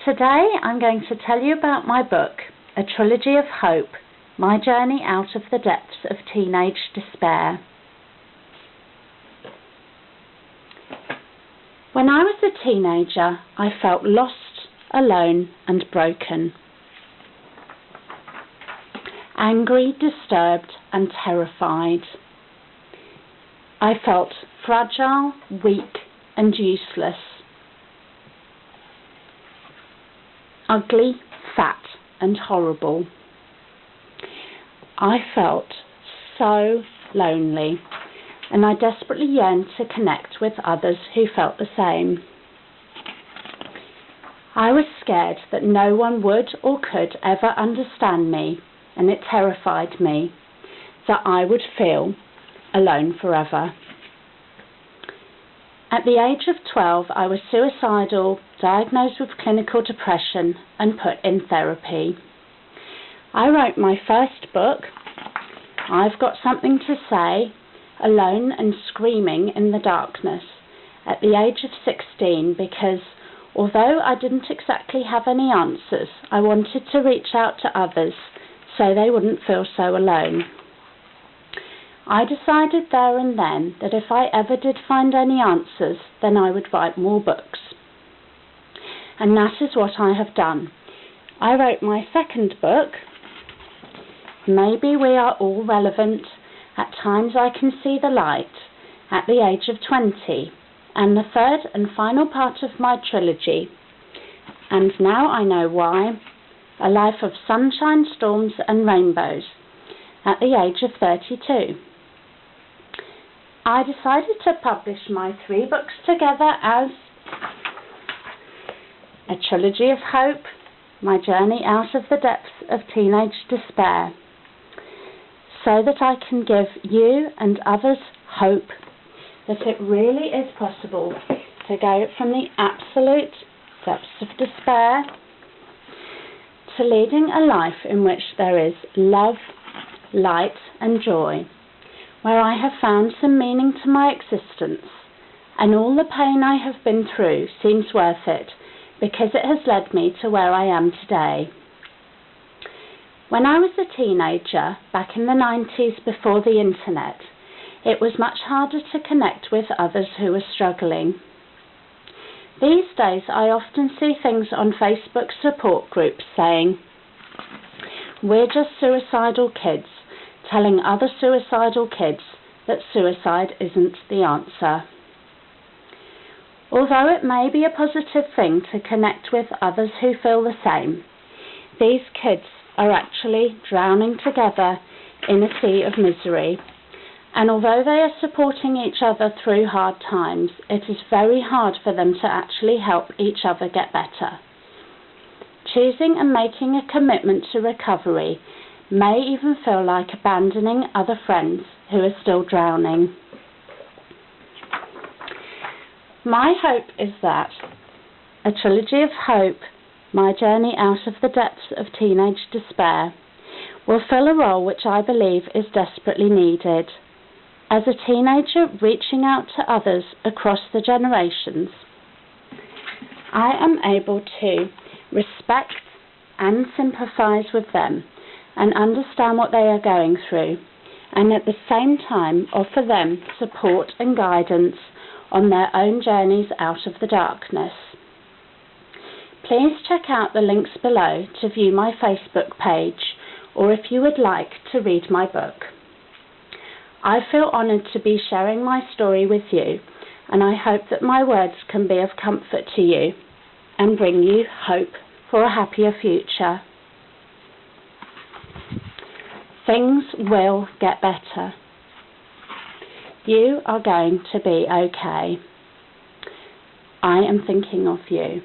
Today I'm going to tell you about my book, A Trilogy of Hope, My Journey Out of the Depths of Teenage Despair. When I was a teenager, I felt lost, alone and broken. Angry, disturbed and terrified. I felt fragile, weak and useless. Ugly, fat and horrible. I felt so lonely, and I desperately yearned to connect with others who felt the same. I was scared that no one would or could ever understand me, and it terrified me that I would feel alone forever. At the age of 12, I was suicidal, diagnosed with clinical depression and put in therapy. I wrote my first book, I've Got Something to Say, alone and screaming in the darkness, at the age of 16 because although I didn't exactly have any answers, I wanted to reach out to others so they wouldn't feel so alone. I decided there and then that if I ever did find any answers, then I would write more books. And that is what I have done. I wrote my second book, Maybe We Are All Relevant, At Times I Can See the Light, at the age of 20, and the third and final part of my trilogy, And Now I Know Why, A Life of Sunshine, Storms and Rainbows, at the age of 32. I decided to publish my 3 books together as A Trilogy of Hope, My Journey Out of the Depths of Teenage Despair, so that I can give you and others hope that it really is possible to go from the absolute depths of despair to leading a life in which there is love, light and joy, where I have found some meaning to my existence, and all the pain I have been through seems worth it because it has led me to where I am today. When I was a teenager, back in the 90s before the internet, it was much harder to connect with others who were struggling. These days I often see things on Facebook support groups saying, "We're just suicidal kids," telling other suicidal kids that suicide isn't the answer. Although it may be a positive thing to connect with others who feel the same, these kids are actually drowning together in a sea of misery. And although they are supporting each other through hard times, it is very hard for them to actually help each other get better. Choosing and making a commitment to recovery may even feel like abandoning other friends who are still drowning. My hope is that A Trilogy of Hope, My Journey Out of the Depths of Teenage Despair, will fill a role which I believe is desperately needed. As a teenager reaching out to others across the generations, I am able to respect and sympathise with them and understand what they are going through, and at the same time offer them support and guidance on their own journeys out of the darkness. Please check out the links below to view my Facebook page, or if you would like to read my book. I feel honoured to be sharing my story with you, and I hope that my words can be of comfort to you and bring you hope for a happier future. Things will get better. You are going to be okay. I am thinking of you.